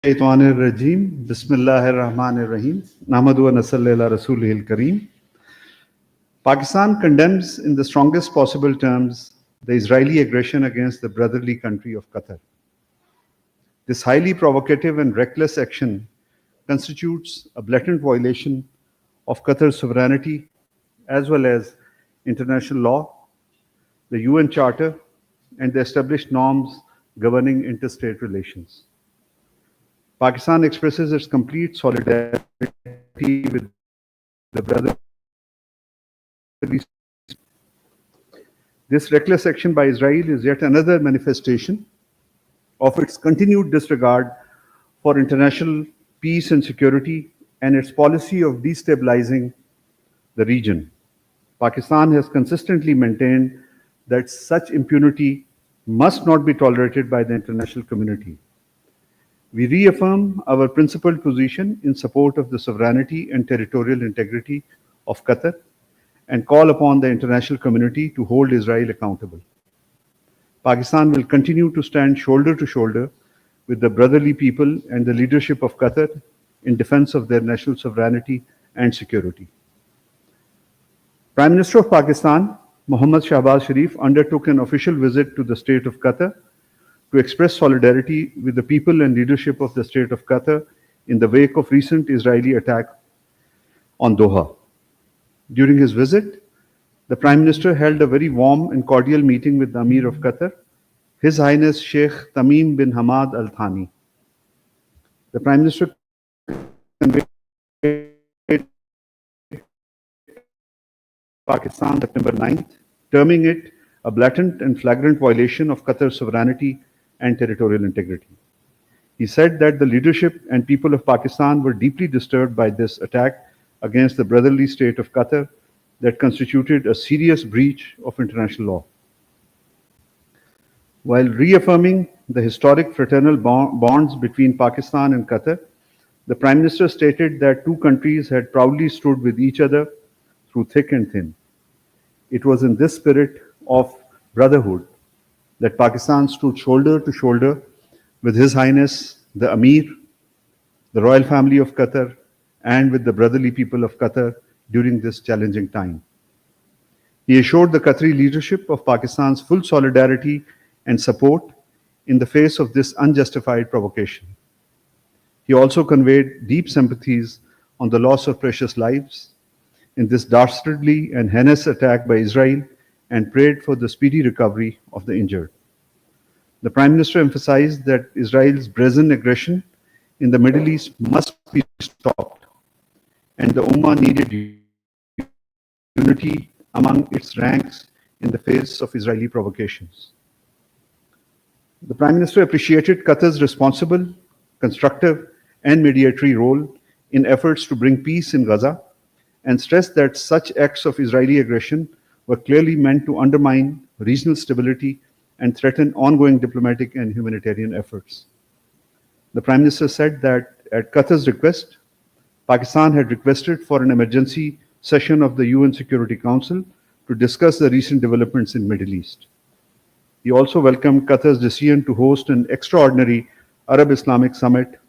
Rajim. Bismillahirrahmanirrahim. Nahmadu wa nasalli ala Rasulihil Kareem. Pakistan condemns in the strongest possible terms the Israeli aggression against the brotherly country of Qatar. This highly provocative and reckless action constitutes a blatant violation of Qatar's sovereignty as well as international law, the UN Charter, and the established norms governing interstate relations. Pakistan expresses its complete solidarity with the brotherly. This reckless action by Israel is yet another manifestation of its continued disregard for international peace and security and its policy of destabilizing the region. Pakistan has consistently maintained that such impunity must not be tolerated by the international community. We reaffirm our principled position in support of the sovereignty and territorial integrity of Qatar and call upon the international community to hold Israel accountable. Pakistan will continue to stand shoulder to shoulder with the brotherly people and the leadership of Qatar in defense of their national sovereignty and security. Prime Minister of Pakistan, Mohammad Shahbaz Sharif, undertook an official visit to the state of Qatar to express solidarity with the people and leadership of the state of Qatar in the wake of recent Israeli attack on Doha. During his visit, the Prime Minister held a very warm and cordial meeting with the Amir of Qatar, His Highness Sheikh Tamim bin Hamad Al Thani. The Prime Minister conveyed Pakistan September 9th, terming it a blatant and flagrant violation of Qatar's sovereignty and territorial integrity. He said that the leadership and people of Pakistan were deeply disturbed by this attack against the brotherly state of Qatar that constituted a serious breach of international law. While reaffirming the historic fraternal bonds between Pakistan and Qatar, the Prime Minister stated that two countries had proudly stood with each other through thick and thin. It was in this spirit of brotherhood that Pakistan stood shoulder to shoulder with His Highness the Amir, the royal family of Qatar, and with the brotherly people of Qatar during this challenging time. He assured the Qatari leadership of Pakistan's full solidarity and support in the face of this unjustified provocation. He also conveyed deep sympathies on the loss of precious lives in this dastardly and heinous attack by Israel and prayed for the speedy recovery of the injured. The Prime Minister emphasized that Israel's brazen aggression in the Middle East must be stopped, and the Ummah needed unity among its ranks in the face of Israeli provocations. The Prime Minister appreciated Qatar's responsible, constructive, and mediatory role in efforts to bring peace in Gaza and stressed that such acts of Israeli aggression were clearly meant to undermine regional stability and threaten ongoing diplomatic and humanitarian efforts. The Prime Minister said that at Qatar's request, Pakistan had requested for an emergency session of the UN Security Council to discuss the recent developments in the Middle East. He also welcomed Qatar's decision to host an extraordinary Arab-Islamic summit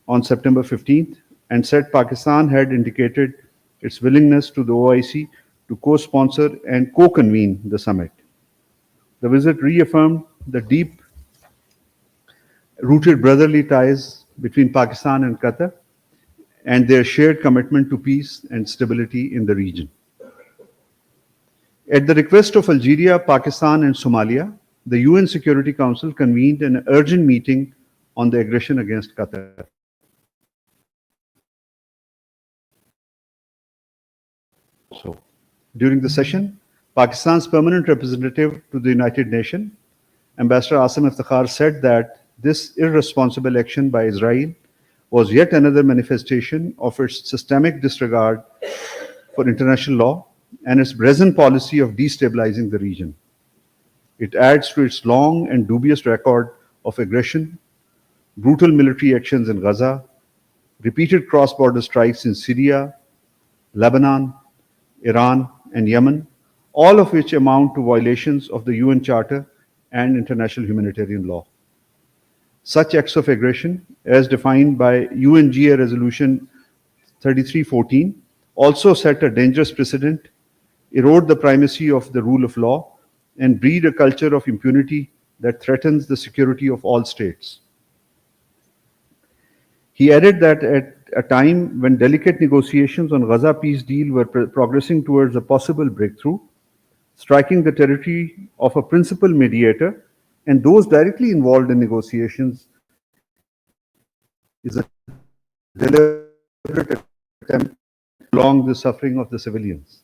on September 15th and said Pakistan had indicated its willingness to the OIC to co-sponsor and co-convene the summit. The visit reaffirmed the deep-rooted brotherly ties between Pakistan and Qatar and their shared commitment to peace and stability in the region. At the request of Algeria, Pakistan, and Somalia, the UN Security Council convened an urgent meeting on the aggression against Qatar. So, during the session, Pakistan's permanent representative to the United Nations, Ambassador Asim Iftikhar, said that this irresponsible action by Israel was yet another manifestation of its systemic disregard for international law and its brazen policy of destabilizing the region. It adds to its long and dubious record of aggression, brutal military actions in Gaza, repeated cross-border strikes in Syria, Lebanon, Iran, and Yemen, all of which amount to violations of the UN Charter and international humanitarian law. Such acts of aggression, as defined by UNGA Resolution 3314, also set a dangerous precedent, erode the primacy of the rule of law, and breed a culture of impunity that threatens the security of all states. He added that at a time when delicate negotiations on Gaza peace deal were progressing towards a possible breakthrough, striking the territory of a principal mediator and those directly involved in negotiations is a deliberate attempt to prolong the suffering of the civilians.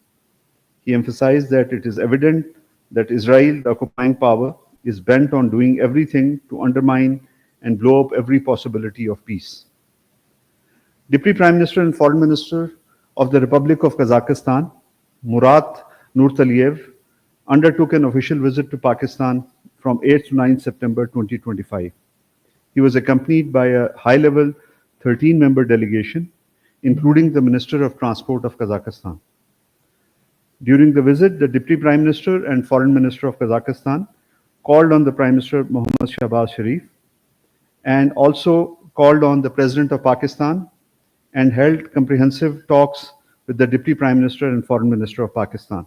He emphasized that it is evident that Israel, the occupying power, is bent on doing everything to undermine and blow up every possibility of peace. Deputy Prime Minister and Foreign Minister of the Republic of Kazakhstan, Murat Nurtaliev, undertook an official visit to Pakistan from 8th to 9th September 2025. He was accompanied by a high-level 13-member delegation, including the Minister of Transport of Kazakhstan. During the visit, the Deputy Prime Minister and Foreign Minister of Kazakhstan called on the Prime Minister Mohammad Shahbaz Sharif and also called on the President of Pakistan and held comprehensive talks with the Deputy Prime Minister and Foreign Minister of Pakistan.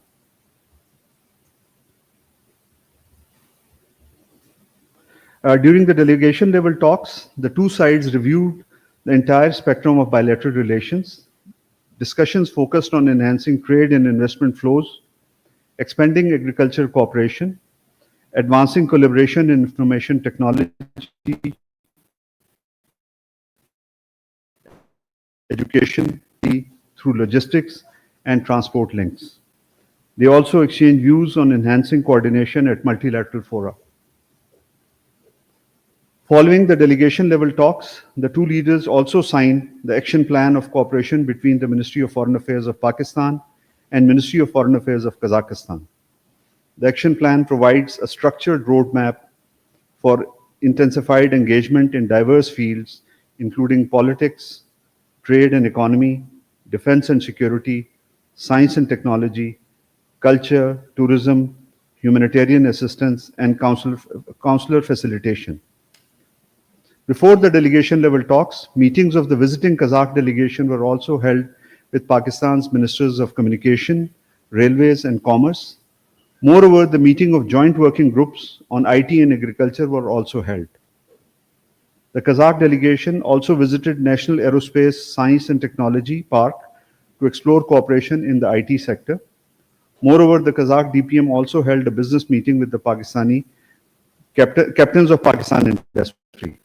During the delegation level talks, the two sides reviewed the entire spectrum of bilateral relations. Discussions focused on enhancing trade and investment flows, expanding agricultural cooperation, advancing collaboration in information technology, education, through logistics and transport links. They also exchanged views on enhancing coordination at multilateral fora. Following the delegation-level talks, the two leaders also signed the action plan of cooperation between the Ministry of Foreign Affairs of Pakistan and Ministry of Foreign Affairs of Kazakhstan. The action plan provides a structured roadmap for intensified engagement in diverse fields, including politics, trade and economy, defense and security, science and technology, culture, tourism, humanitarian assistance, and consular facilitation. Before the delegation-level talks, meetings of the visiting Kazakh delegation were also held with Pakistan's Ministers of Communication, Railways, and Commerce. Moreover, the meeting of joint working groups on IT and agriculture were also held. The Kazakh delegation also visited National Aerospace Science and Technology Park to explore cooperation in the IT sector. Moreover, the Kazakh DPM also held a business meeting with the Pakistani captains of Pakistan industry.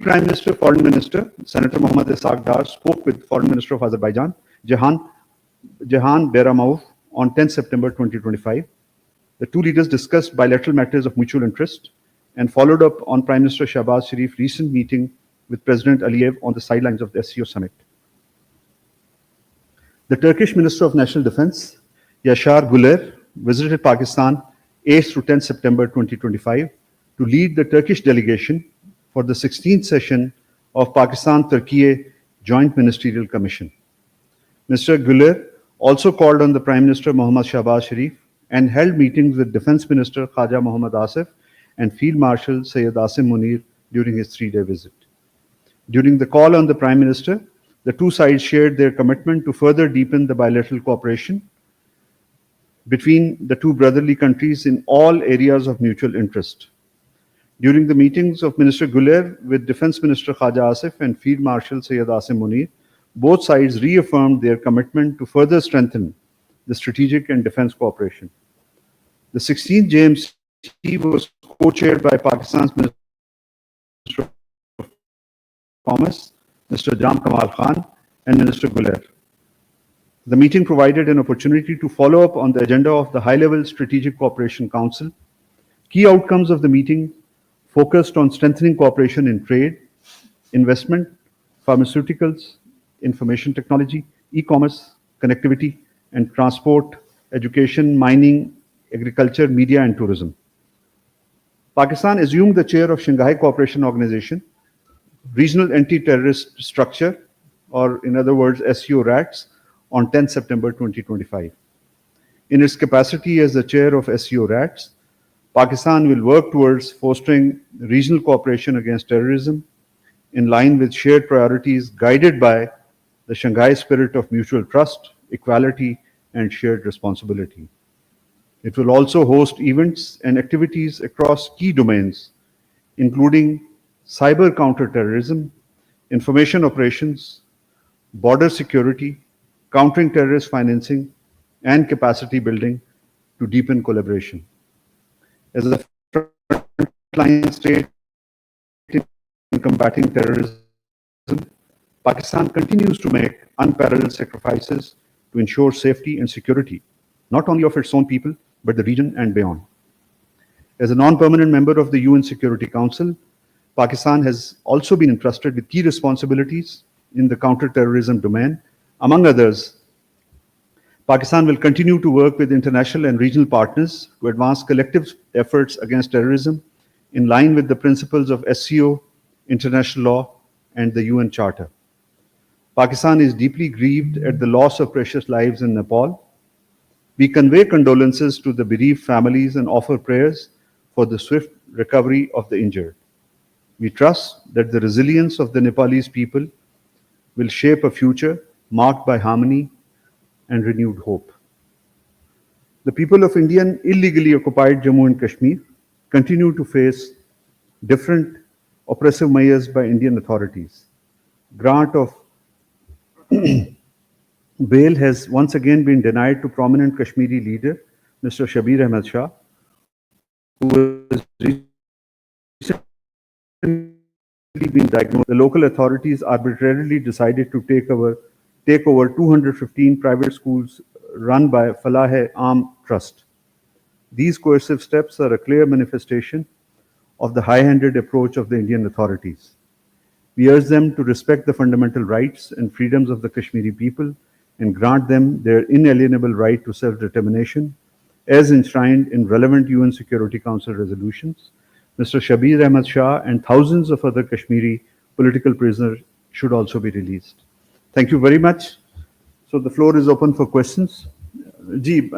Prime Minister, Foreign Minister, Senator Mohammad Ishaq Dar spoke with Foreign Minister of Azerbaijan, Jahan Behramov, on 10 September 2025. The two leaders discussed bilateral matters of mutual interest and followed up on Prime Minister Shahbaz Sharif's recent meeting with President Aliyev on the sidelines of the SCO summit. The Turkish Minister of National Defense, Yashar Guler, visited Pakistan 8th to 10 September 2025 to lead the Turkish delegation for the 16th session of Pakistan-Turkey Joint Ministerial Commission. Mr. Guler also called on the Prime Minister Mohammad Shahbaz Sharif and held meetings with Defense Minister Khaja Mohammad Asif and Field Marshal Sayyid Asim Munir during his three-day visit. During the call on the Prime Minister, the two sides shared their commitment to further deepen the bilateral cooperation between the two brotherly countries in all areas of mutual interest. During the meetings of Minister Guler with Defense Minister Khaja Asif and Field Marshal Sayyid Asim Munir, both sides reaffirmed their commitment to further strengthen the strategic and defense cooperation. The 16th JMC was co-chaired by Pakistan's Minister of Commerce, Mr. Jam Kamal Khan, and Minister Guler. The meeting provided an opportunity to follow up on the agenda of the High-Level Strategic Cooperation Council. Key outcomes of the meeting focused on strengthening cooperation in trade, investment, pharmaceuticals, information technology, e-commerce, connectivity, and transport, education, mining, agriculture, media, and tourism. Pakistan assumed the chair of Shanghai Cooperation Organization, Regional Anti-Terrorist Structure, or in other words, SCO RATS, on 10 September 2025. In its capacity as the chair of SCO RATS, Pakistan will work towards fostering regional cooperation against terrorism in line with shared priorities guided by the Shanghai spirit of mutual trust, equality, and shared responsibility. It will also host events and activities across key domains, including cyber counterterrorism, information operations, border security, countering terrorist financing, and capacity building to deepen collaboration. As a frontline state in combating terrorism, Pakistan continues to make unparalleled sacrifices to ensure safety and security, not only of its own people, but the region and beyond. As a non permanent member of the UN Security Council, Pakistan has also been entrusted with key responsibilities in the counterterrorism domain. Among others, Pakistan will continue to work with international and regional partners to advance collective efforts against terrorism in line with the principles of SCO, international law, and the UN Charter. Pakistan is deeply grieved at the loss of precious lives in Nepal. We convey condolences to the bereaved families and offer prayers for the swift recovery of the injured. We trust that the resilience of the Nepalese people will shape a future marked by harmony and renewed hope. The people of Indian illegally occupied Jammu and Kashmir continue to face different oppressive measures by Indian authorities. Grant of bail has once again been denied to prominent Kashmiri leader Mr. Shabir Ahmed Shah, who has recently been diagnosed. The local authorities arbitrarily decided to take over 215 private schools run by Falah-e-Aam Trust. These coercive steps are a clear manifestation of the high-handed approach of the Indian authorities. We urge them to respect the fundamental rights and freedoms of the Kashmiri people and grant them their inalienable right to self-determination as enshrined in relevant UN Security Council resolutions. Mr. Shabir Ahmed Shah and thousands of other Kashmiri political prisoners should also be released. Thank you very much. So the floor is open for questions. Ji,